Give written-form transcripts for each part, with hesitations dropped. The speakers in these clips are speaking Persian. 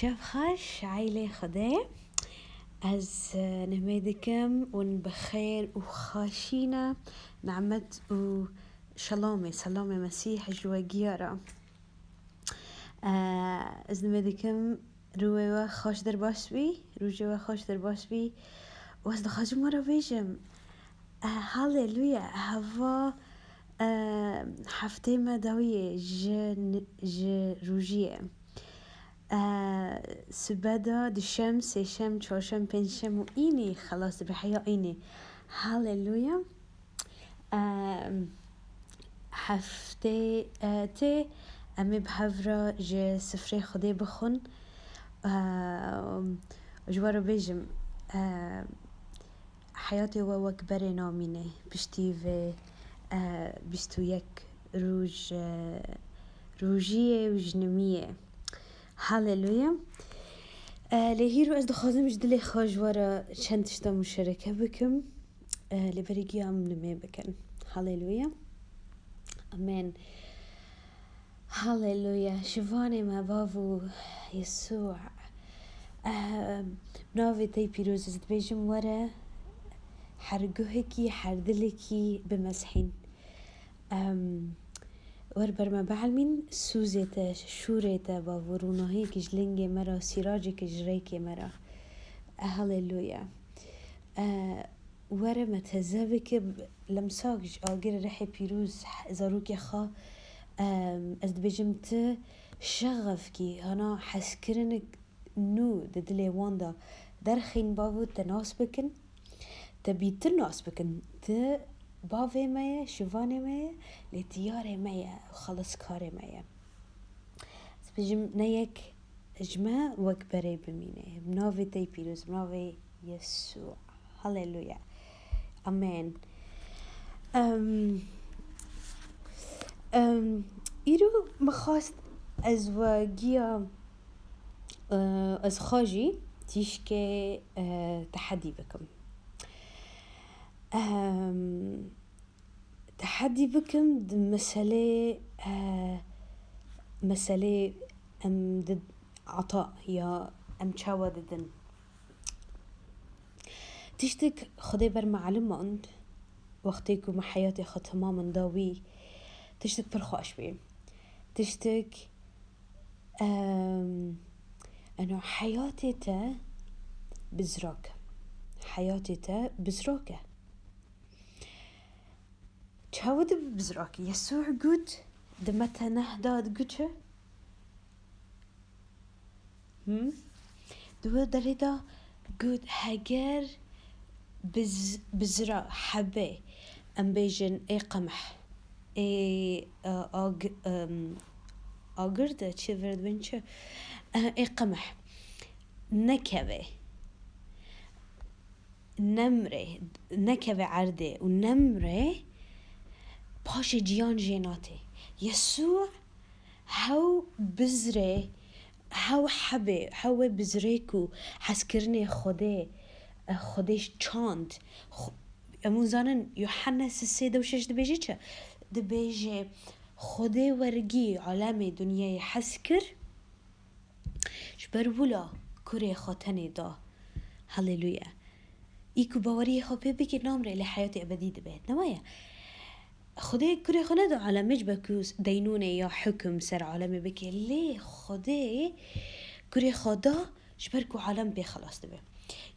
شب خش عيلة خداع از نميدكم ونبخير وخاشينا نعمت وشلامي سلام مسيح جوا جيارة از نميدكم روي خوش در باشبي روجوا خوش در باشبي واز دخاجم مرة بيجم هاليلويا هوا هفته مدوية ج روجيه سبدا دشم سشم چهارشم پنجشم و اینی خلاص بحیا اینی هاليلويا هفته ته امی بحفرا ج سفره خدا بخون جوارو بیجم حياتي ووك بري نامينه بشتي في بستو يك روجيه وجنميه هاليلويا لهيرو از دخازم جدلي خاجوارا چند تشتا مشاركة بكم لبريقي عم نمي بكن هاليلويا امين هاليلويا شفاني ما بابو يسوع ناوي تي بيروز ازد بيجم ورا حرقوهكي حردلكي بمسحين وربر ما بعلمين سوزيتا شوريتا بافوروناهي كجلنجي مرا سيراجي كجريكي مرا هاليلويا ورا ما تهزبك لمساج آجر رحي بيروز زاروك يخا ازد بجمت شغفكي انا حسكرنك نو ددلي واندا درخين بافو تناس بكن تبي تناس بكن بافي مايا شوفاني مايا لتياري مايا وخلص كاري مايا بجم نيك اجماع وكبري بمينه بنافي تي بيروز بنافي يسوع هاليلويا امين ايرو مخواست ازواجيا از خاجي تيشكي تحدي بكم تحدي بكم مسألة ضد عطاء يا شاوى ضدن تشتك خدي بر معلومة عند وقتيكو مع حياتي خد تماما داوي تشتك برخاش بي تشتك انو حياتي تا بزراكة تشاود بزراكي يسوع قد دمتا نهداد قدشه دو دريدا قد هجر بزرا حبه ام بيجن اي قمح اي اگرده چه ورد بنچه اي قمح نكبه نمره نكبه عرده و نمره باش جيان جيناتي يسوع هاو بزره هاو حبه هاو بزريكو حسكرني خودش چاند امون زانن يوحنا 3:6 دبيجي چه دبيجي خودي ورگي عالم دنيا حسكر شبرولا كوري خاتني دا هاليلويا ایکو باوری خوابه بکی نامره لحیات ابدی دبید نمایا خدای کری خونه دا عالمش بکوس دینونه یا حکم سر عالم بکی لی خدای کری خدا شبرکو عالم بی خلاص دبه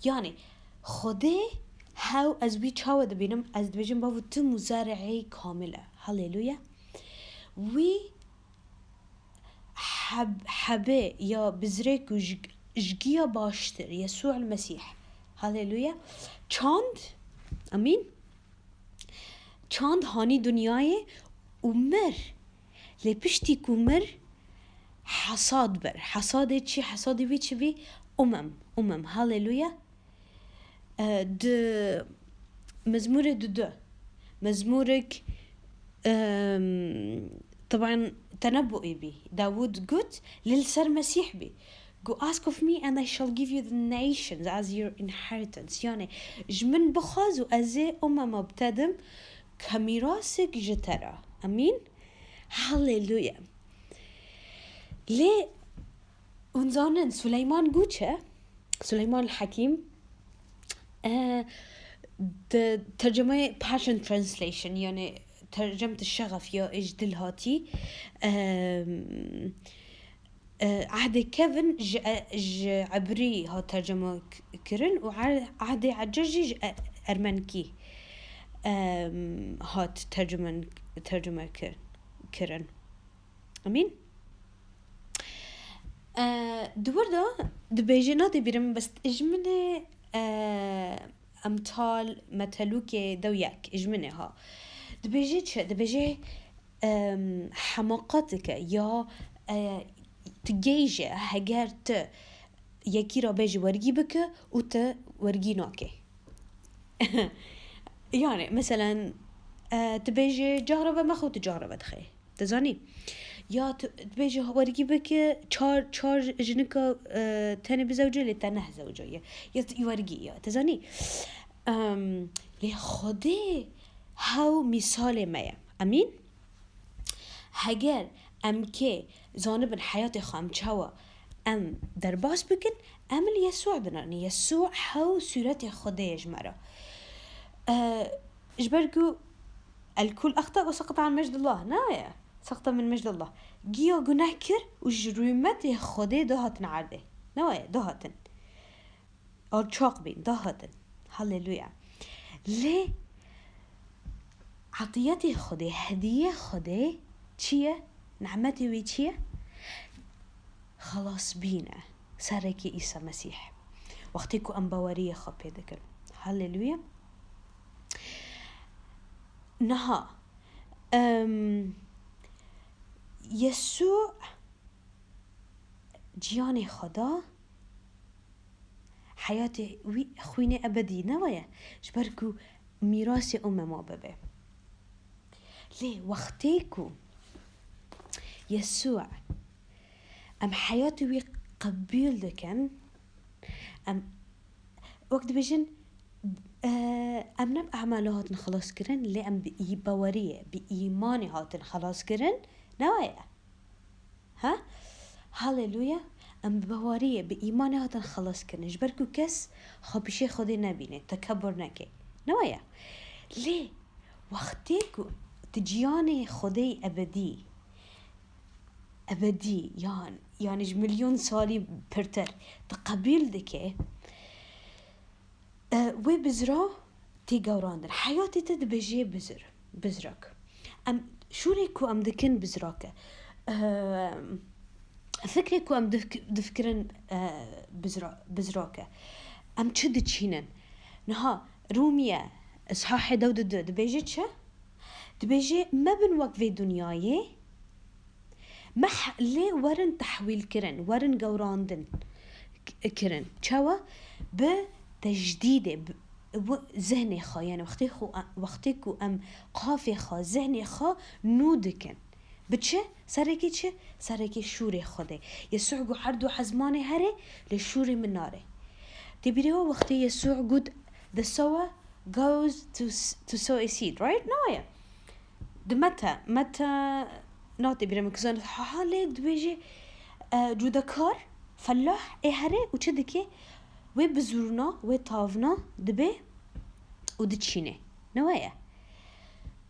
یعنی خدای هاو از بی چاو دبینم از دبیجم باو تو مزارعی کامله هاليلويا وی حبه یا بزرکو جگیا باشتر يسوع المسيح هاليلويا چاند امين چاند هاني دنیای ومر لپشتی کومر حصاد بر حصاد چی حصادی بی چی بی امم هاليلويا د مزمور دو مزمورك طبعا تنبؤي بي داود قد للسر مسيح بي Go ask of me and I shall give you the nations as your inheritance. يعني جمن بخاز وأزي مبتدم كميراسك جترا. أمين. هاليلويا. ليه ونزانن سليمان قوتشه سليمان الحكيم ترجمة passion translation يعني ترجمة الشغف يا إجدل هاتي عهد كيفن عبري ها ترجمة كرن وعهد عجاجي أرمنكي هات ترجمة كرن أمين دوردا دبيجينات بيرم بس إجمنة أمثال مثلوك دوياك إجمنة ها دبيجي حماقتك يا تجيجة هجرت يكي رابج ورقي بك وت ورقيناك يعني مثلا تبيجي جهربة ما خو تجهربة تخي تزاني يا تبيجي ورقي بك چار جنكا تاني بزوجة لتنه زوجة يورقي يا تزاني لي خده هاو مثال مايا امين هجر ام که زانب حياتي خام چاوا ام درباس بكن امل يسوع بنان يسوع هاو سورة خده يجمرا اجبركو الكل اخطأ وسقط عن مجد الله نايا سقط من مجد الله جيو جناكر وجرمت خده دهاتن عرده نايا دهاتن او چاق بين دهاتن هاللويا ليه عطياتي خده هدية خده چیه؟ نعمتی وی چیه؟ خلاص بینه سرکی عیسی مسیح وقتی که ام باوری خواب پیدا کرد هاللویا نها یسوع جیان خدا حیات وی خوینه ابدی نوایه جبرکو میراث ما ببه لی وقتی که يسوع ام حياتي وي قبيل دكن ام وقت بيجن ام نب اعمالات خلاص كرن لي ام باوريه بايماني هات خلاص كرن نوايا ها هاللويا ام باوريه بايماني هات خلاص كرن جبركو كس خبيشي خدي نبينه تكبر نكي نوايا ليه وقتيكو تجياني خدي أبدي يعني مليون سالي برتر تقبيل دكه وبزرا تيجاوراندن حياتي تدبجي بزرك أم شوريكو أم دكن بزراك فكريكو أم دفكرن بزراك أم تشد تشينن نها رومية إصحاح دود دبجي تشا دبجي ما بنوقف في دنياي ليه ورن تحويل كرن ورن جوراندن كرن شوا بتجديد ذهني خا يعني وقتيكو ام قافي خا ذهني خا نودكن بتشه سركي شوري خده يسوع جو عردو حزماني هري للشوري من ناره تبيريو وقتي يسوع قد the sower goes to sow a seed right no yeah متى ناتي برام كزان حالي دبيجي جودكار فلاح هري وشدكي وبزورنا وطافنا دبي ودتشينه نوايا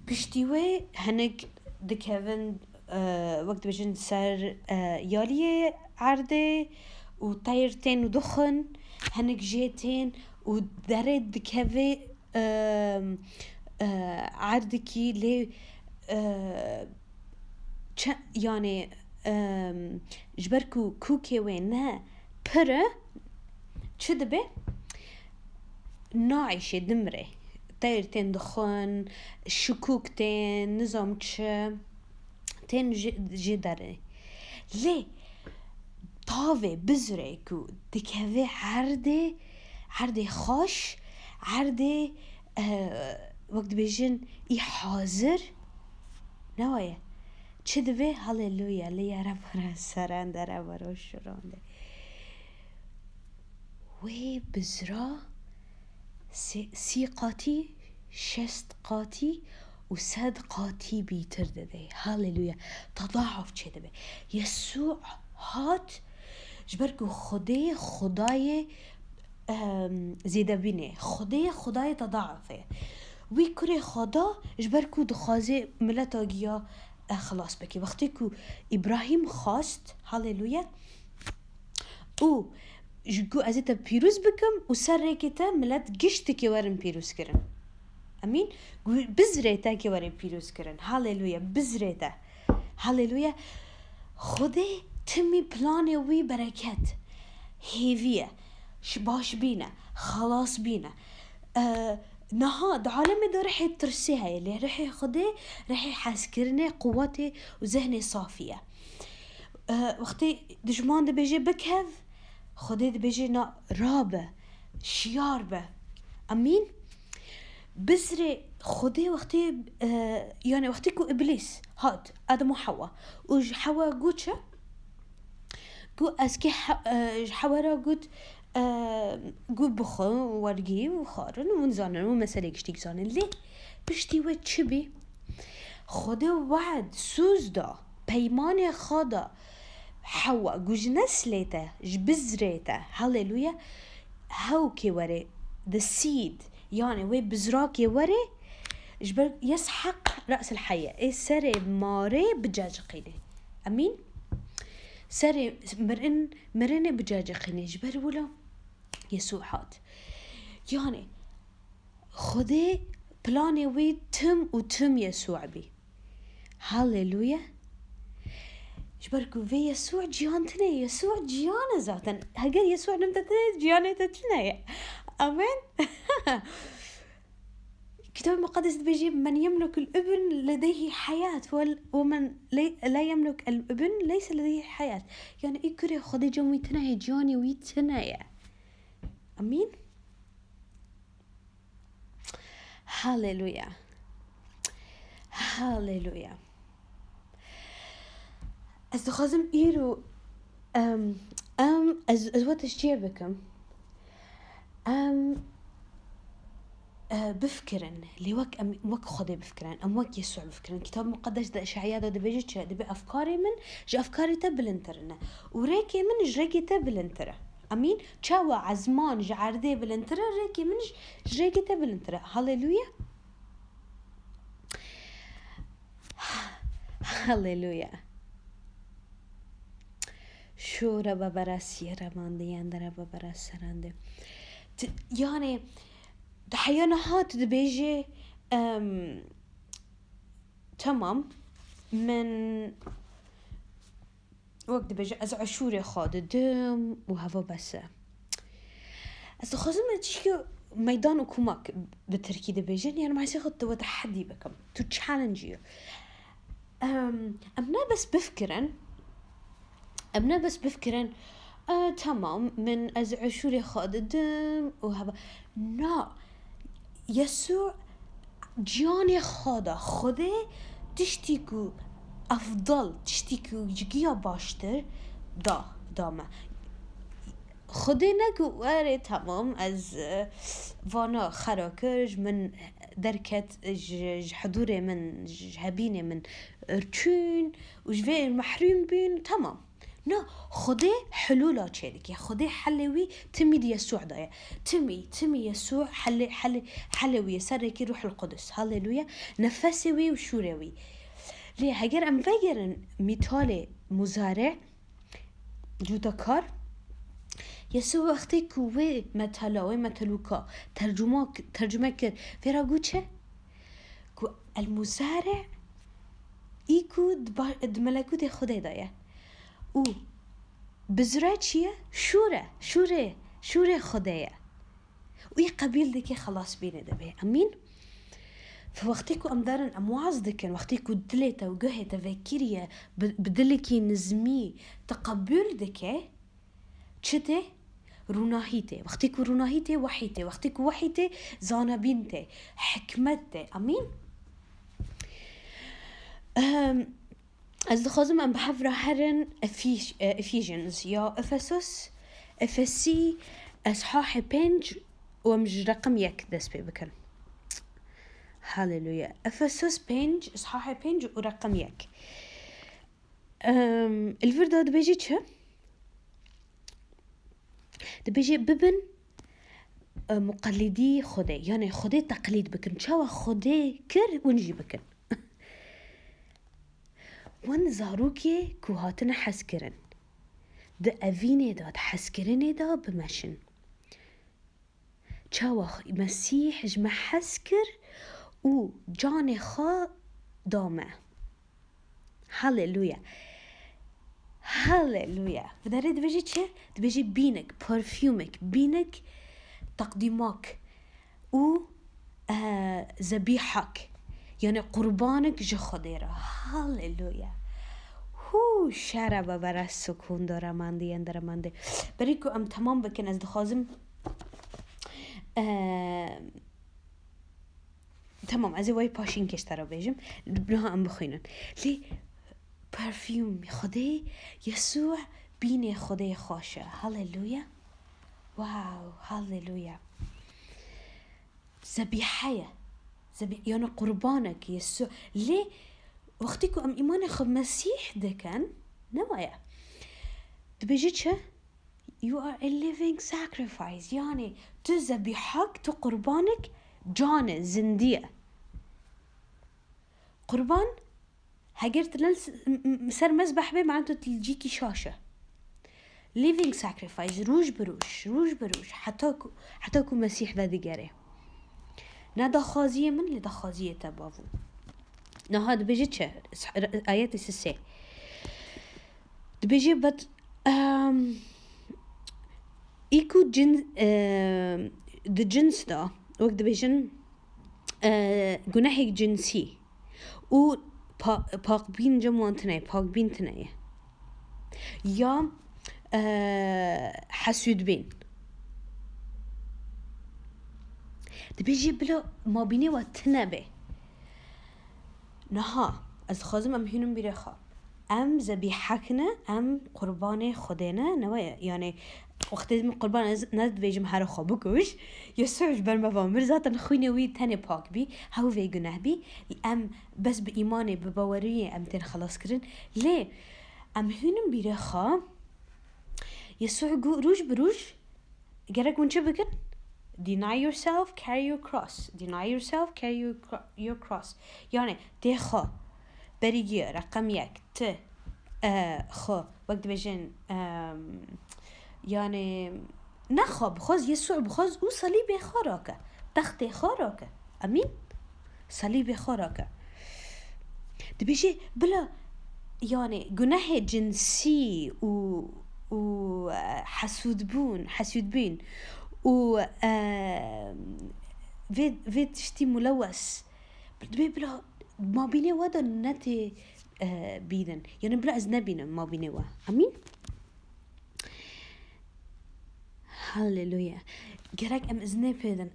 بشتيوي هنك دكيفن وقت بيجن سر يالي عرضه وطيرتين ودخن هنك جيتين ودرد دكيفي عرضكي لي يعني جبركو كوكي وينها برا شدبه ناعشة دمرة طيرتين دخان شكوكتين نظام تين جدرة ليه طاوة بزريكو دكهوه عرضي خوش عرضي وقت بيجن حاضر نوايا چدبه هاللويا ليا رب سران در برو شرانده وی بزرا 30 قاطی 6 قاطی و 100 قاطی بیتر داده هاللويا تضاعف چدبه يسوع هات جبركو خدای زیده بینه، خدای تضاعفه وی کره خدا جبرکو دخوازه ملتا گیا خلاص بکی. وقتی که ابراهیم خواست هاللویا او جگو ازیتا پیروز بکم و سر ریکتا ملت گشتی که ورن پیروز کرن. امین بزریتا که ورن پیروز کرن. هاللویا بزریتا. هاللویا خدا تمی پلان وی برکت هیویه باش بینه خلاص بینه نهاد عالم ده رح ترسيها اللي رح خده رح يحس كرنه قوته وذهنه صافية. وقتی دجمان ده بيجي بكهف خده ده بيجي رابه شيار به. امين بزري خده وقتی يعني وقتی كو ابليس هاد ادم وحواء وج حواء قوتش قو اسكي حواء قوت قو بخو ورقي وخارن ونزانن ومسألة كشتيك زانن ليه بشتي وتشبي خدا وعد سوز دا پیمان خدا حواء قوج نسلته جبزريته هاللويا هاو كي وري the seed يعني وي بزراكي وري جبر يسحق رأس الحياة اي سري ماري بجاج قيني. امين سري مرن بجاج قيني جبر ولا يسوع هاد يعني خدي بلاني وي تم يسوع بي. هاللويا جبركو في يسوع جيانتنا يسوع جيانا ذاتا هقر يسوع نمتتنا جيانا تتنا. امين الكتاب المقدس بيجي من يملك الابن لديه حياة ومن لا يملك الابن ليس لديه حياة. يعني اكري خدي جموي تنايا جياني ويتنايا. امين هاللويا هاللويا. از دخوازم ایرو از واتش چیه بکم بفكرن اللي وك خدي بفكرن وك يسوع بفكرن. كتاب مقدس ده اشعياء ده بيجي ده بافكاري من جا افكاري تبلنترنا وريكي من جريكي تبلنتره. امين تشاوا عزمان جعردي بلنتره ريكي من جريكي تبلنتره. هاللويا هاللويا شو ربا براسي رمانديان ربا براس سرانده يعني تحيانا هات بيجي تمام من وقت بيجي از عشوري خاد دم وهوا بس از خازم تشكي ميدان وكوماك بالتركي ده بيجي يعني ما يصير خط وتحدي بكم to challenge you. أبنا بس بفكرن تمام من از عشوري خاد دم وهوا نا يسوع جاني خدا تشتيكو أفضل تشتيكو جيا باشتر دامه خدا نگو واره تمام از وانا خراكرج من دركت حضور من هبيني من رچون وجوه محروم بين تمام. نا خدا حلولا چيدك يا خدا حلوي تمي دي يسوع دايا تمي يسوع حلوي سركي روح القدس. هاللويا نفسوي وشوروي ليه هجر ام فجر مثال مزارع جوتا كار يسوع وقتی کوه مثلوكا ترجمه كر فيرا قوتشه كو المزارع ايكو د ملكوت خدا دايا او بزرع چیه؟ شوره خدایه و ای قبیل دکی خلاص بینه دبه. امین فوقتی که امدارن امواز دکن وقتی که دلتا و گوه تفکریه بدلکی نزمی تقبل دکه چته؟ روناهیته وقتی که روناهیته وحیته وقتی که وحیته زانبینته حکمته. امین از دخوازم ام بحف راهرن افيجنز يا افسي اصحاح 5 ومج رقم 1 دس بكن. هاللويا افسس 5 اصحاح 5 ورقم 1 الفرداد بيجي دبيجي ببن مقلدي خده، يعني خده تقليد بكن، شاو خده كر ونجي بكن. وان زاروكي كوهاتنا حسكرن ده أفيني داد حسكرني دا بمشن شاو مسيح جمع حسكر و جاني خا دامه. هاليلويا هاليلويا. فداري دبيجي چه؟ دبيجي بينك برفيومك، بينك تقديمك و ذبيحك، يعني قربانك جو خديرا. هاليلويا. هو شربه برای سکون دارمنده برای که ام تمام بکن از دخوازم تمام از وای پاشین کشتر رو بیجم بناها ام بخوینن لی پرفیوم خدا یسوع بین خدا خوشه. هاليلويا. واو هاليلويا. ذبیحه يعني قربانك يسوع. ليه وقتی که ام ایمان خب مسیح دکن نمایا دبیجی چه؟ You are a living sacrifice. يعني تو ذبیحك تو قربانك جان زندية. قربان هجرت سر مذبح به معناته تلجيكي شاشة. living sacrifice روج بروش حتى كو مسيح ذا ديجاره. ندا خازية من لدا خازية تبافو. نهاد بيجي چه آيات السي بيجي بد إيكو جنس د جنس دا وقت بيجن جناحك جنسي و پاک بین جمعان تنه پاک بین تنه یا حسود بین دبیجی بلا ما بینه و تنه به نها از خازم ام هینم بیره خواب ام ذبیحکنا ام قربان خودنا نوای یعنی وقتی من قربان ند بیجم هر خواب بکوش یا سوش بر مفامر ذاتن خوینه وی تن پاک بی هاو وی گناه بی ام بس به ایمان به باوری ام تن خلاص کردن لی ام هینم بیره خواب یسوع گو روش بروش گرک من چه بکن deny yourself carry your cross deny yourself carry your cross يعني تخا بريجي رقم يك ت خا وقت بيجن يعني نخا بخوز يسوع بخوز او صليب خاراكه تخت خاراكه امين صليب خاراكه دبيجي بلا يعني جناح جنسي و حسود بين و فيد شتي ملوث بلا ما بيني ودا نتي بيدن يعني بلا از نبينا ما بيني وا امين هاليلويا جرك ام ازني بيدن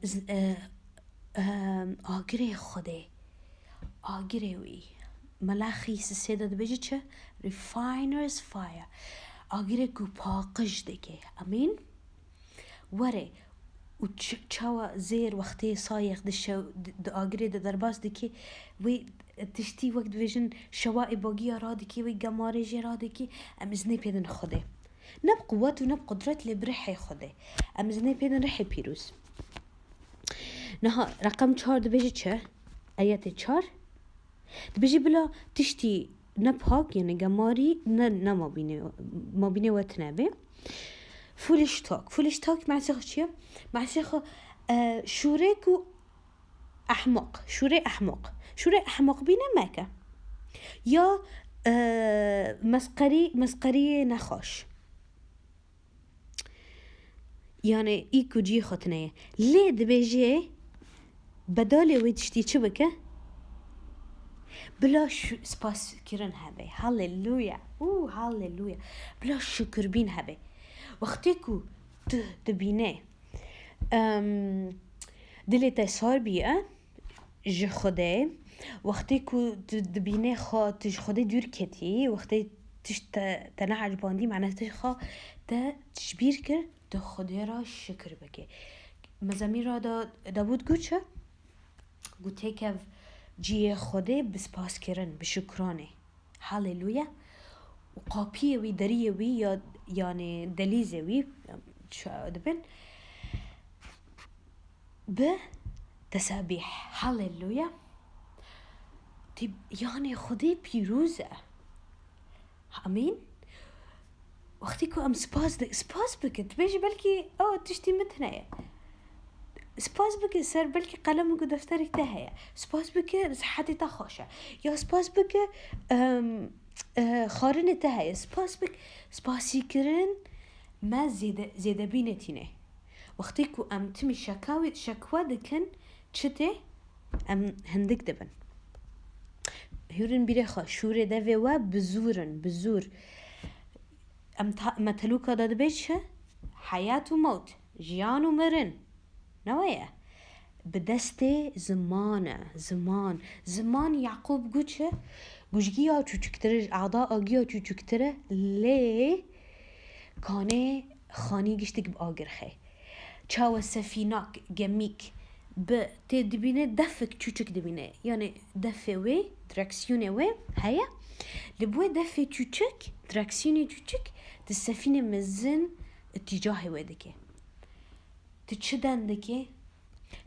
آگره خوده آگره وی ملاخی سیده بيجي چه refiner's fire آگره کو پاقش دکه امين وره و چاوا زیر وقتی سایق دشو آگری درباس دکی وی تشتی وقت ویژن شوائی باگی را دکی وی گمارجی را دکی ام ازنی پیدن خوده نب قوت و نب قدرت لبرحی خوده ام ازنی پیدن رحی پیروز نها رقم 4 دبیجی چه؟ آیت 4 دبیجی بلا تشتی نب هاک یعنی گماری نه ما بینه و تنبه فولش تاك مع سيخ چيه؟ مع سيخ شوريك و أحمق شوري أحمق بينا ماكا يا مسقري نخاش يعني إيكو جي خطنية ليه دبيجي بدالي ويدشتي چبكة بلا سپاس كيرن هبه هاليلويا هاليلويا بلا شكر بين هبه وقتی کو دبینه دلت صار بیه ج خوده وقتی کو دبینه خا تج خوده دور کتی وقتی تش تنعج باندی معناه تش خا تشبیر کر ده خوده را شکر بکه مزامیر را داود گوچه گوته که جی خوده بسپاس کرن بشکرانه هاليلويا وقابيه وي دريه وي يعني دليزه وي شو دبن بتسابيح. هاليلويا. طيب يعني خدي بيروزة. امين. وقتيكو ام سباس بكت بيجي بلكي تشتي متنايا سباس بك سر بلكي قلمك ودفترك تهيا سباس بك صحتي تخوشة يا سباس بك خارن تهيا سباس بك سباسي كرن ما زيادة بينتينه. وقتيكو ام تمي شكوى دكن چته ام هندك دبن هورن بيرخا شوري دافي و بزور ام متلوكا داد بيش حياة و موت جيان و مرن نوايا بدسته زمان يعقوب قوچه قوشگيا چوچكتره اعضاء آگيا چوچكتره ليه كانه خاني گشتك بآگرخه چاو سفيناك جميك تدبينه دفك چوچك دبينه يعني دفه وي دركسيونه وي هيا لبوي دفه چوچك دركسيونه چوچك السفينة مزن اتجاهي ودكي تتشدن دكي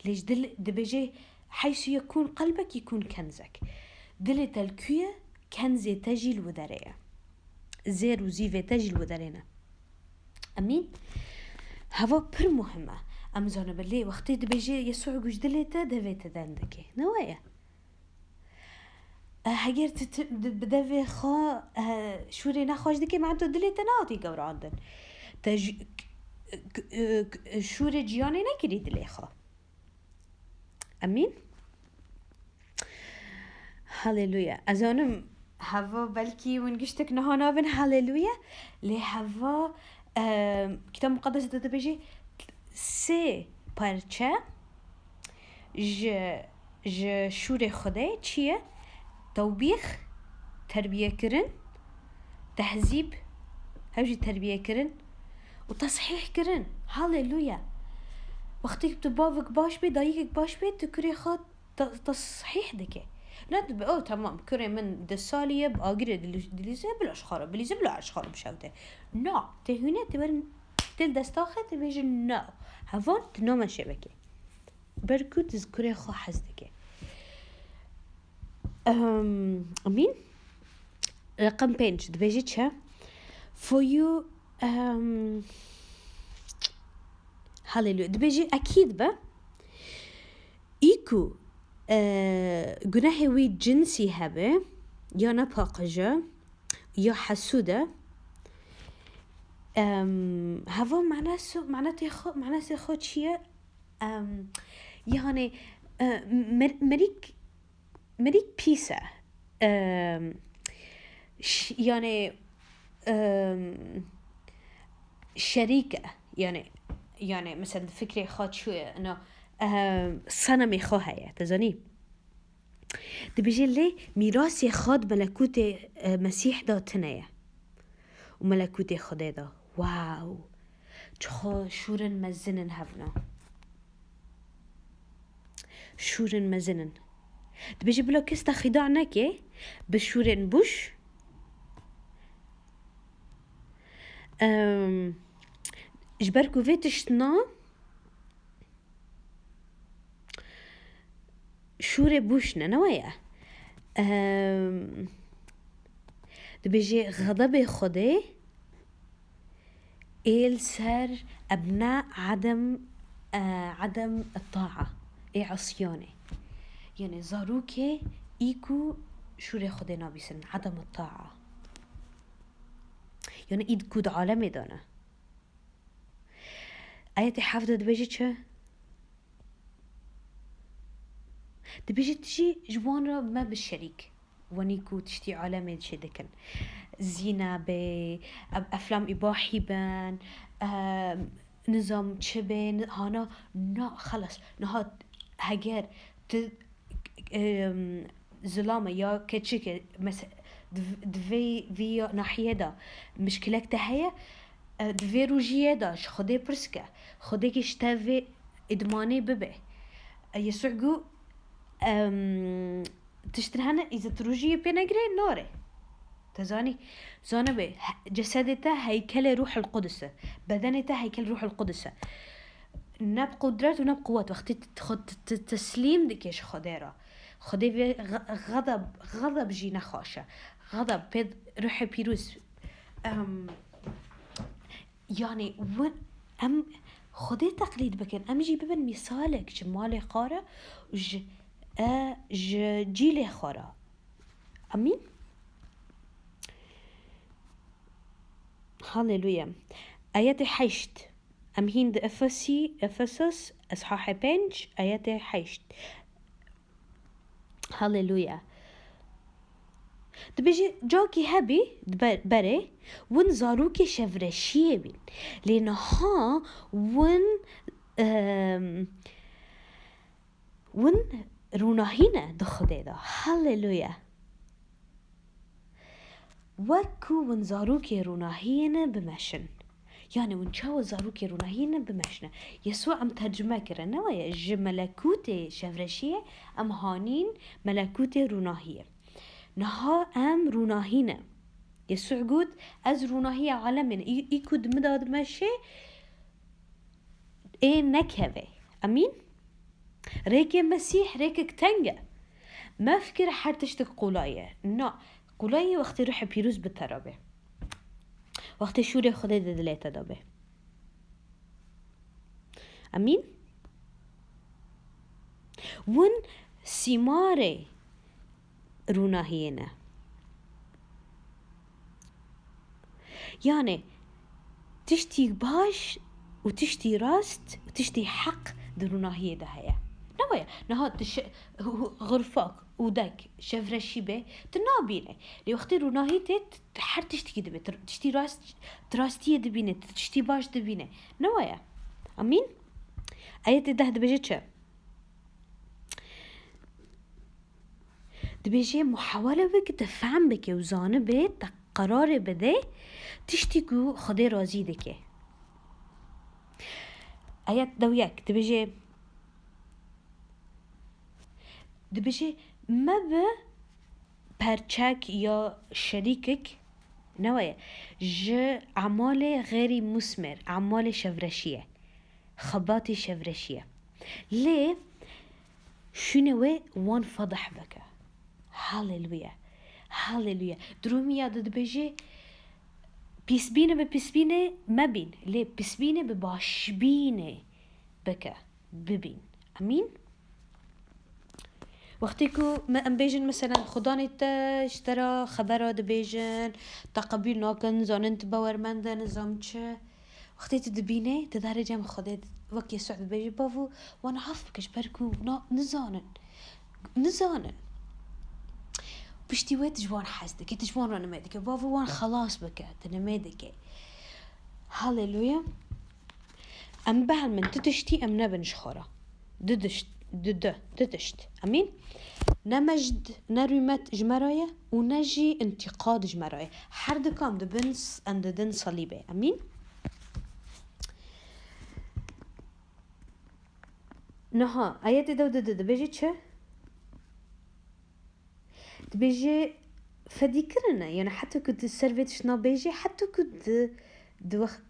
ليش دبجي حيث يكون قلبك يكون كنزك دل تلكية كنز تجي الودرية زير وزيفة تجي الودرينا امين. هوا بر مهمة امزانه باللي وقتي دبجي يسوع قوش دلتا دفيت دندكي نوايا هجر بدافع خا شوري نخواش دكي معناتو دلتا ناتي قور عندن شوري جياني نكري دلي خا امين. هاليلويا. ازانم هوا بلكي ونقشتك نهانا بن هاليلويا لي هوا كتاب مقدس تبجي سه پرچه ج شور خدای چیه؟ توبیخ تربیه کرن تهذیب هاوجي تربیه کرن و تصحیح کرن. هاليلويا. وقتی که بابك باش بي دايقك باش بي تكري خاد تصحيح دكي لا تمام كري من دسالية بآقري دليزة بالأشخار بليزة بلا أشخار بشوته نا تهونه تبرن تل دستاخه تبيجي نا هفون تنوما شبكي بركو تذكري خو حزدكي. امين. رقم 5 دبيجي تشا for you هاليلويا دبيجي أكيد با إيكو جناحي وي جنسي هبه يا نباقجة يا حسودة هوا معناته خود شيء يعني مريك بيسا يعني شريكة يعني مثلا فكرة خود شوية انه صنمي خواهية تزاني دبيجي لي ميراثي خاد ملكوت مسيح دا تنايا وملكوت خدا دا واو چخو شورن مزنن هفنا شورن مزنن دبيجي بلا كستا خداع نكي بشورن بوش جبركو فيتشتنا شوري بوشنا نوايا دبيجي غضب خدي إل سر أبناء عدم الطاعة عصياني يعني زاروكي إيكو شوري خدي نابسن عدم الطاعة يعني إيد كود عالمي دانا آياتي حافظة دبيجي چه دبيجي تجي جوانرا ما بالشريك ونيكو تشتي عالمي شي دكن زينة بأفلام إباحي بان نظام چبين هانا نا خلص نهات هجر ظلامة يا كتشك مثلا في ناحية دا مشكلك تهيا دوی روجیه داشت خدا پرسکه خدا که شتوی ادمانه ببه یسوع گو تشترهنه ایزا تروجیه پی نگره ناره تزاني زانبه جسدته هيكل روح القدس، بدنته هيكل روح القدس. نب قدرت ونب قوة وقت تسليم دكيش خديرا خدي غضب جي نخاشه غضب بيد روح بيروس يعني خدي تقليد بكن جي ببن مثالك جمالي خارة جيلي خارة. امين. هاليلويا. آيات حشت امهين د افسس اصحاح 5 آيات حشت. هاليلويا. دبيجي جاكي هبي بري ون زاروكي شفرشيه بين لانها ون روناهينا دخده دا. هاليلويا. وكو ون زاروكي روناهينا بمشن يعني ونشاو زاروكي روناهينا بمشنا يسوع ام ترجمه كرنا ويا ملكوت شفرشيه ام هانين ملكوت روناهيه نها ام روناهينا. يسوع قد از روناهيه عالمين يكود مداد ماشي ايه نكهبه. امين. ريك مسيح ريك كتنجة ما فكر حرتشتك قولايه نا قولايه وقت روح بيروز بالترابه وقت شوري خدا دليتا دابه. امين. ون سيماري روناهينا يعني تشتي باش وتشتي راست وتشتي حق دروناهية ده هيا نوايا نهاد غرفاك ودك شفرشي به تنابينه لي وقت روناهية حر تشتي كده تشتي راست تراستيه دبينه تشتي باش دبينه نوايا. امين. آيات ده دبجتش دبيجي محاولة بك تفهم بك وزانه بك قرار بده تشتيكو خدي رازي دكي. آيات دوياك دبيجي ما برچك يا شريكك نوايا أعمال غير مثمر أعمال شفرشية خبات شفرشية ليه شنو وان فضح بك. هاليلويا. هاليلويا. دروميا دبيجي بيسبينه ببيسبينه ما بين ليه بيسبينه بباشبينه بك ببين. امين. وقتيكو ما بيجن مثلا خداني اشترى خبره دبيجن تقبيل ناكن زاننت باورمند نظامچه وقتی تدبینه تدرجم خودت وقتی سعد بيجي بافو وانا عارف بكش بركو نزانن بشتي ويت جوان حسدك تجوان رانا مادك بافو وان خلاص بك تنمادك. هاليلويا. ام بعد من تتشتي ام نبنش خورا تتشت. امين. نمجد نرمت جمرايا ونجي انتقاد جمرايا حرد كام دبنس اند دن صليبه. امين. نها آيات دو بيجي تشه بيجي فديكرنا يعني حتى كنت السيرفيت شنا بيجي حتى كنت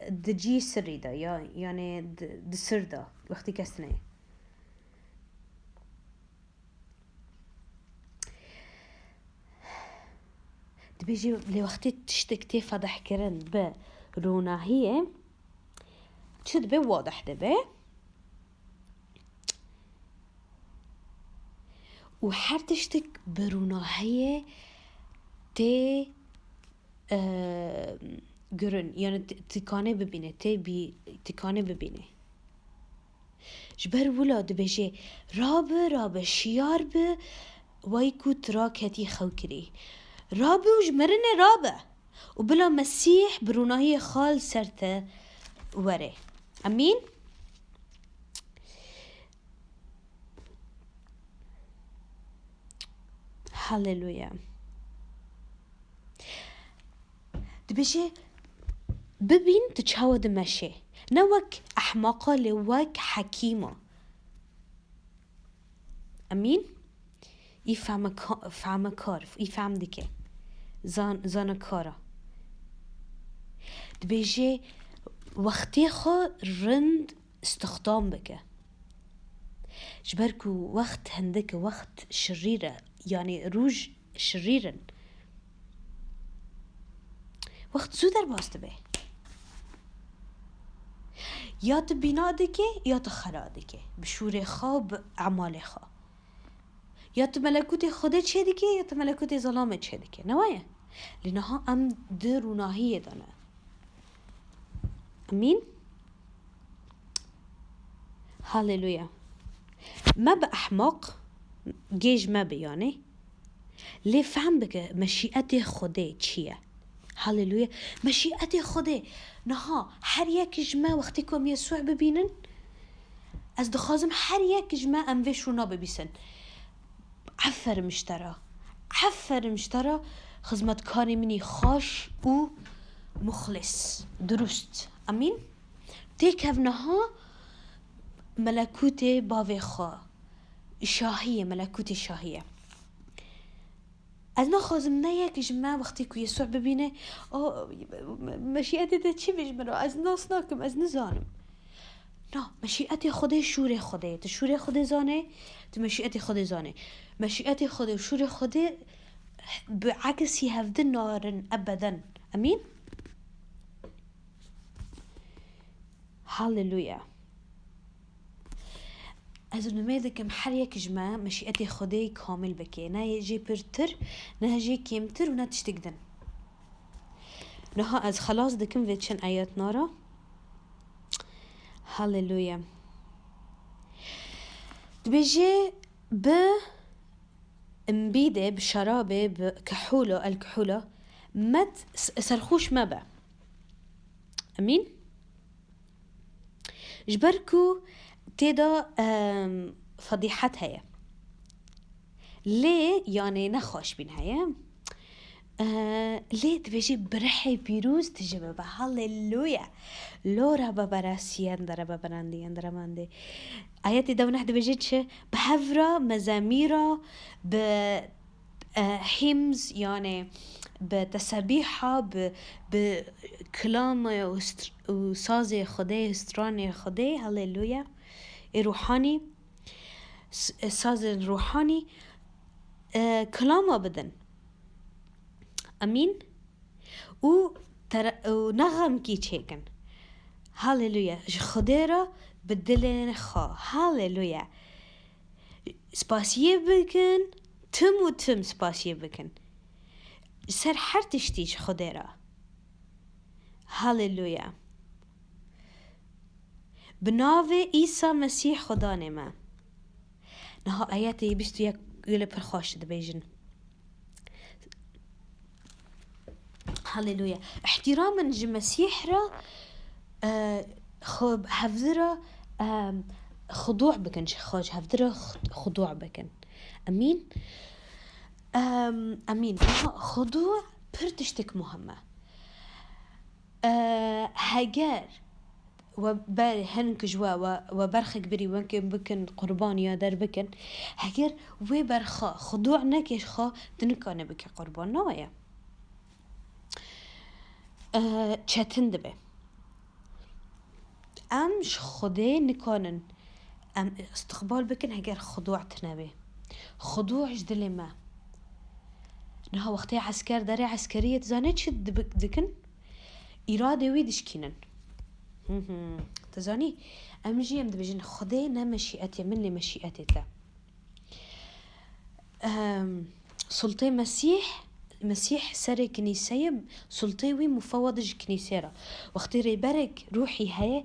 دجي سري دا يعني دسر دا وقتي كسنه بيجي لوقتي تشتكتي فضح كرن بروناهية تشد بي واضح دبي وحر تشتك بروناهية تي قرن يعني تكاني ببينه تكاني ببينه جبر ولاد بيجي رابه شيار ب ويكو تراك هتي خوكري رابه وجمرنه رابه وبلا مسيح بروناهية خال سرته وري. امين. هاليلويا. دبيجي ببين تتشاود ماشي نوك احماقه لوك حكيمه. امين. يفهم كارف يفهم دكي زانکارا دبیجه وقتی خو رند استخدام بکه جبركو وقت هندك وقت شريرة يعني روج شريرا وقت زودر باست به یا تبینا دکه یا تخرا دکه بشور خواب اعمال خواه یا تو ملکوت خوده چه دکه یا تو ملکوت ظلام چه دکه نوایه لنها ام دروناهیه دانه امین هاللويا ما بأحمق جيج ما بياني ليه فهم بك مشيئتي خده چیه هاللويا مشيئتي خده نها هر یک جمع وقتی کم یسوع ببینن از دخوازم هر یک جمع اموش رو نببیسن عفر مشترا خدمتکار منی خوش و مخلص درست امین تیکف نها ملکوت باوی خواه شاهیه ملکوت شاهیه از نخوازم نه یک جمع وقتی که یسوع ببینه مشیئت ده چی بجمرا از ناس ناکم از نزانم نه مشیئت خود شور خوده تو شور خود زانه تو مشیئت خود زانه مشیئت خود و شور خود بعکسی هفته نارن ابدا امین هاللويا از نمیده کم هر یک جمع مشیئت خدای کامل بکه نه جی پرتر نه جی کمتر و نه تشتگدن نه از خلاص دکم و چند آیات نارا هاللويا دبیجه به امبیده بشرابه بكحوله الكحوله مت سرخوش ما با امين جبركو تيدا فضيحت هيا ليه يعني نخوش بين هيا ليه تبيجي برحي بيروز تجيب هاللويا لورا ببراسيان درا ببرانديان درا ماندي آياتي دو نحن بيجيتش بحفرة مزاميرة بحمز يعني بتسبيحة بكلام وسازي خدي استراني خدي هاللويا روحاني ساز روحاني كلامه بدن امين ونغم کی چیکن هاللويا خديرا بدلن خا هاللويا سپاسیه بکن تم سپاسیه بکن سر هر تشتیش خديرا هاللويا بناو عیسی مسیح خدا نما نها آیاتی بیست و یک گل پرخاش دبیجن هاللويا احتراما المسيح را خب هفذرا خضوع بكن خاج هفذرا خضوع بكن امين امين خضوع پرتشتك مهمه هجر وبر هنك جوا وبرخك بري وانكن بكن قربان يا در بكن هجر وبرخا خضوع نكش خا دنكانه بك قربان نوايا چتن دبه امش خوده نکانن ام استقبال بکن هگر خضوع تنبه خضوع جدل ما نها وقتی عسكر داره عسكرية زانه چه دکن اراده ویدش کینن تزانی امجي ام دبجن خوده نه مشیئتی من لمشیئتی تا سلطه مسيح سر كنيسة سلطوي مفوضج كنيسة وقت ريبرك روحي هاي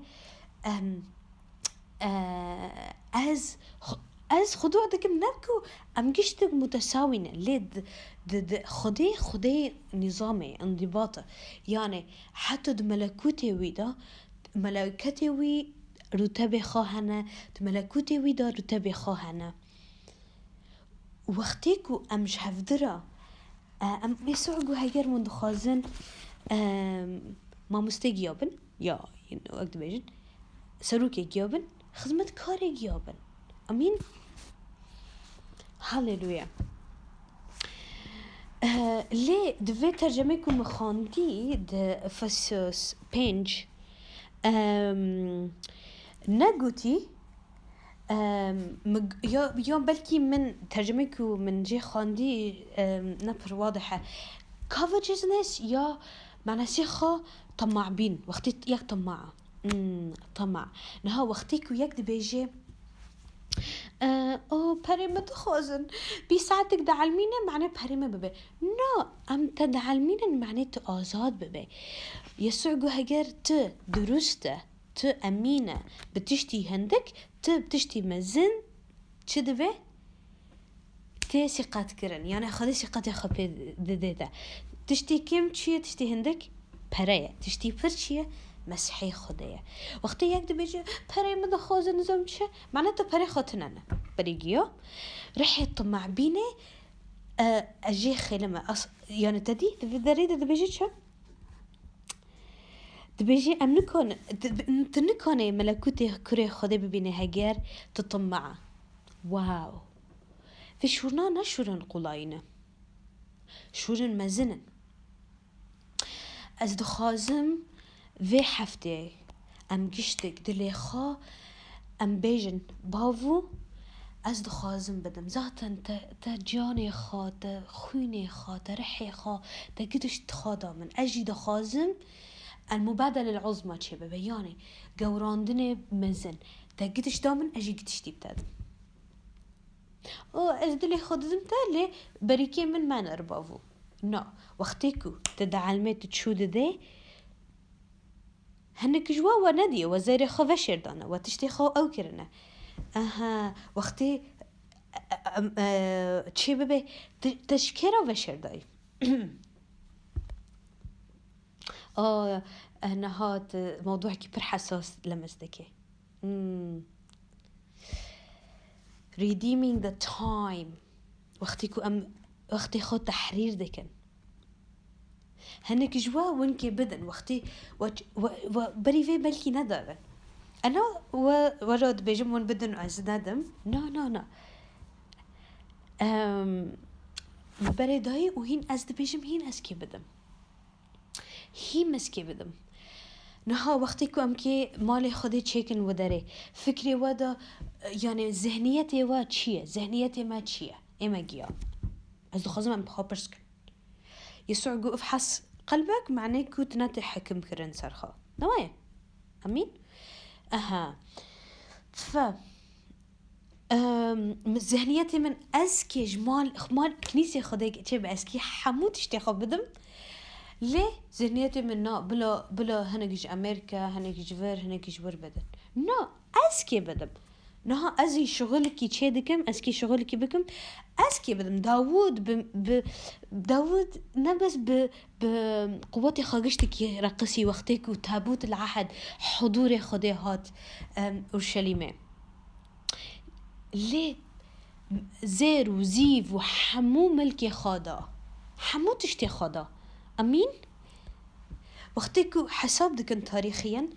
از خضوع دكم نبكو ام جشتك متساوية ليه خدي نظامي انضباطه يعني حتى ملكوتي ويدا ملكتي وي رتبه خواهنا ملكوتي ويدا رتبه خواهنا وقتيكو امش هفدرا ام يسوع جو هاجر من دخازن ما مستجيابن يا وقت بيجن سروك جيابن خدمة كاري جيابن امين هاللويا ليه دوی ترجمه کو مخاندی د فسوس پنج نگوتی یا بلکی من ترجمه کو من جه خاندی نپر واضحه covetousness یا معنی خو طماع بین وقتی یک طماع طمع نها وقتی کو یک دبیجه او پریم تخوزن بی ساعتك دعلمینه معنی پریم ببه نه ام تدعلمینه معنی تو آزاد ببه يسوع جو هجر ت درسته ت أمينة بتشتي هندك ت بتشتي مزن شدبه تي ثقات كرن يعني خذي ثقات يا خبي ده تشتي كم شيء تشتي هندك برايا تشتي فرشية مسيحي خدايا وقتی یک دو بیجه پره من خوز نظام چه معناته پره خاطنه بريجيو رح يطمع بيني اجي خلما يعني تدي دريده دبيجي چه دبيجي امنكون تنكوني ملكوتي كره خدا ببيني هجر تطمع واو في شورنا نشورن قلاينا شورن مزنن از دخازم في حفتي ام گشتك دلي خا ام بيجن باوو از دخازم بدم ذاتا تا جاني خا تا خويني خا تا رحي خا تا قدش تخادا من اجي دخازم المبادلة العظمى چه ببه يعني قوراندني مزن تا قدش دامن اجي قدش تبتاد او از دلي خادم تالي بريكي من ما نربافو نا وقتيكو تدعلمت تشود دي هنك جوا وندي وزير خو وشردانه وتشتي خو او كرنه اها وقتي چه ببه تشكيرا وشرداي نهاد موضوع كبير حساس لمسدكي redeeming the time وقتي خو تحرير دكن هنك جوا وينكي بدن وقتي بري في بلكي ندارن انا ورد بيجم ون بدن از ندم نا بري داي وهين از بيجم هين از كي بدم هين مسكي بدم نها وقتی که ام که مال خودی چکن و داره فکری ودا يعني ذهنيتي وا چیه ذهنيتي ما چیه اما گیا از دو خازم ام بخابرس کن يسوع جو افحص قلبك معناه كوت ناتي حكم كرن سرخا نوايا امين اها ف ذهنيتي من اسكي جمال مال كنيسه خديك تشب اسكي حموت اشتخ بدم ليه ذهنيتي من نا بلا هنجج امريكا هنجج فر بدن نا اسكي بدم نها ازي شغلكي تشيدكم اسكي شغلكي بكم اسكي بدم داود نبس بقوتي خاجشتك رقصي وقتك وتابوت العهد حضور خدي هات اورشليم ليه زير وزيف وحمو ملكي خادا حمو تشتي خادا امين وقتك حساب دكن تاريخيا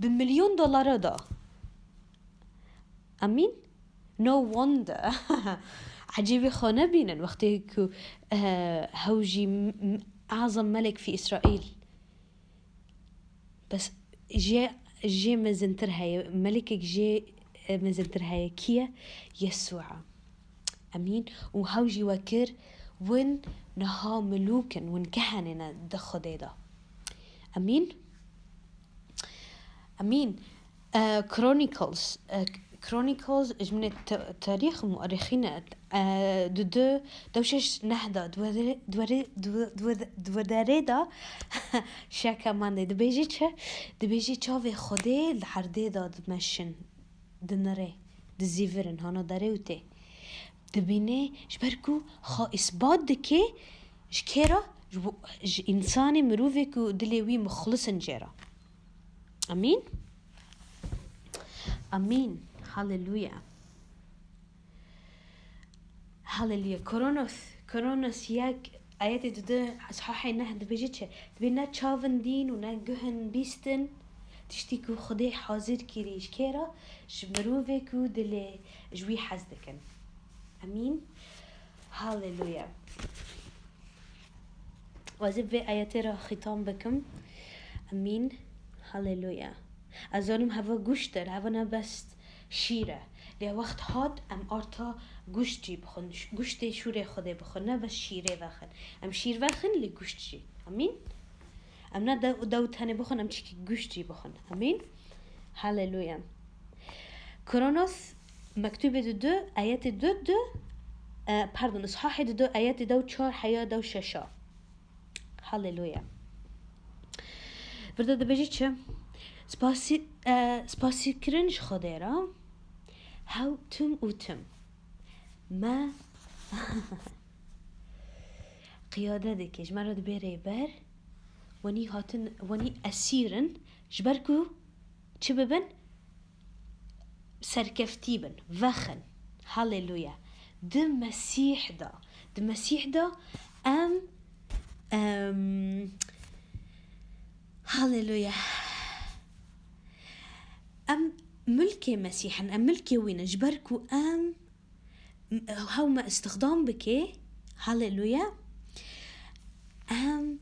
بمليون دولار دا امين no wonder عجيبة خانة بينا وقتك هوجي اعظم ملك في اسرائيل بس جي مزنترها ملكك جي مزنترها كيا يسوع امين وهوجي وكر وين نها ملوكا وين كهننا دخديدا امين امين كرونيكلز من التاريخ مؤرخين دوشش نهدا دوداريدا شاكا مانده دبيجي چاوه خوده لحرده داد مشن دنره دزيفرن هانا داره وته دبینه جبرکو خا اثبات دکه جکرا انسانی مروفه کو دلوی مخلصن جرا امين امين هاليلويا هاليلويا كورونوس ياك آيات ده صحاحي نهد بيجيتش دبينا تشافن دين ونا جهن بيستن تشتيكو خدي حاضر كيريش كيرا جمروفه كو دلي جوي حزدكن امين هاليلويا وازب في آياتي را ختام بكم. امين. هاليلويا. ازانم هوا گوشتر هوا نبست شیره لی وقت هات ام آرتا گوشتی بخون گوشت شوره خوده بخون نبست شیره وخن ام شیر وخن لی گوشتی. امين. ام نه دو تنه بخون ام چی گوشتی بخون. امين. هاليلويا. كرونوس مكتوبة دو آيات دو pardon إصحاح دو آيات دو 4 حياة دو 6. هاليلويا. برده دبجي چه سپاسی کرنج خدا را هاو تم و تم ما قیاده دکش مرا دبیره بر ونی هاتن ونی اسیرن جبرکو چه ببن سرکفتی بن وخن. هاليلويا. د مسیح دا ام هاليلويا ام ملكي مسيحا ام ملكي وين جبركو ام هاو ما استخدام بكي. هاليلويا. ام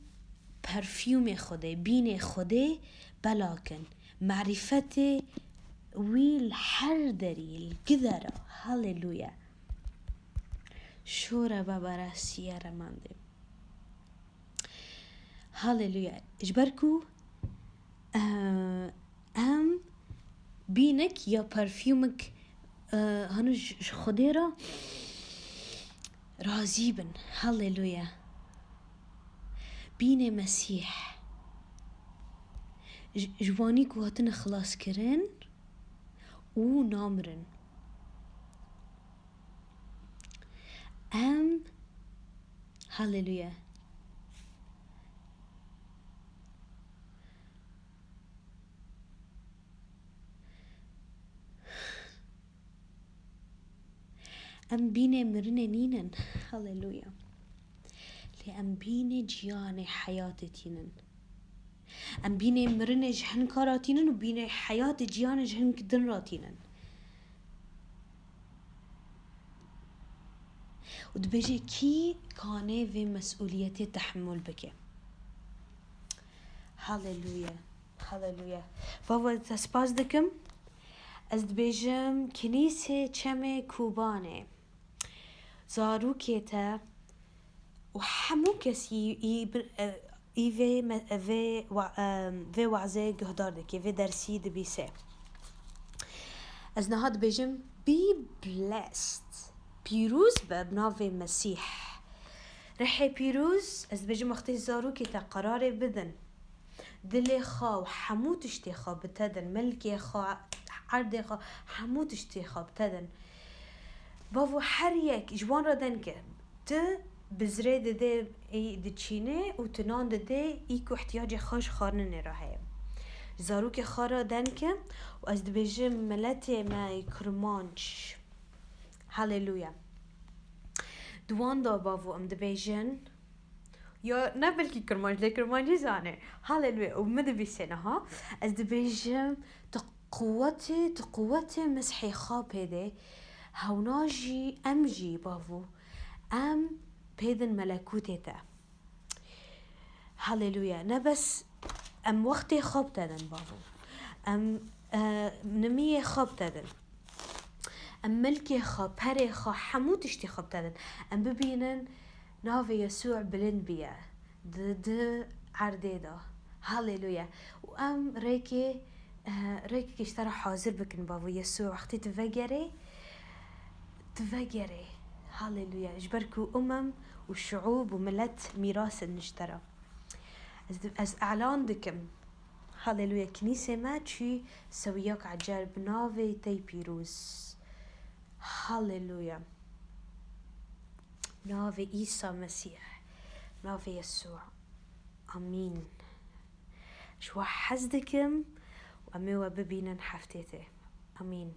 برفيوم خده بين خده بلاكن معرفتي ويل حردري القذرة. هاليلويا. شورا بابا راسي يا رماندي. هاليلويا. جبركو ام بينك يا برفيومك هنج خديرة رازيبن. هاليلويا. بين مسيح جوانيك واتن خلاص كرن و نامرن. ام هاليلويا. ام بيني مرنة نينن. هاليلويا. لي ام بيني جياني حياتي تينن ام بيني مرنة جهن كاراتينن و بيني حياتي جياني جهن كدن راتينن. ودبجي كي كاني في مسؤوليتي تحمل بك. هاليلويا. هاليلويا. بابا تسباز دكم از دبجم كنيسة چمه كوبانه زارو كيتا وحمو كسي في وعزي قهدار دكي في درسي دبيسه از نهاد بجم be blessed بيروز بنافي مسيح رحي بيروز از بجم اختي زارو كيتا قراري بدن دلي خا وحمو تشتي خا بتدن ملكي خا عردي خا حمو تشتي خا بتدن بافو حريك جوان ردنك ت بزري دي دچينه و تنان دي ايكو احتياج خاش خارنه راهي زاروك خارا دنك و از دبجم ملتي ما كرمانش. هاليلويا. دوان دا بافو ام دبجن يا نبلكي كرمانش لي كرمانجي زانه. هاليلويا. ومدى بيسينا ها از دبجم تقوتي مسحي خاب هده هوناجي امجي بافو ام بيدن ملكوتي تا. هاليلويا. نبس ام وقتي خاب تدن بافو ام نمية خاب تدن ام ملكي خاب هري خا حمو تشتي خاب تدن ام ببينن نافي يسوع بلند بيا د عرديدا. هاليلويا. وام ريكي كشترى حاضر بكن بافو يسوع وقتي تفجري. هاليلويا. جبركو وشعوب وملت ميراث نشترى از اعلان دكم. هاليلويا. كنيسة ما تشي سوياك عجال بنافي تي بيروز. هاليلويا. نافي عيسى مسيح نافي يسوع. امين. شو حزدكم وامي وببينا حفتيته. امين.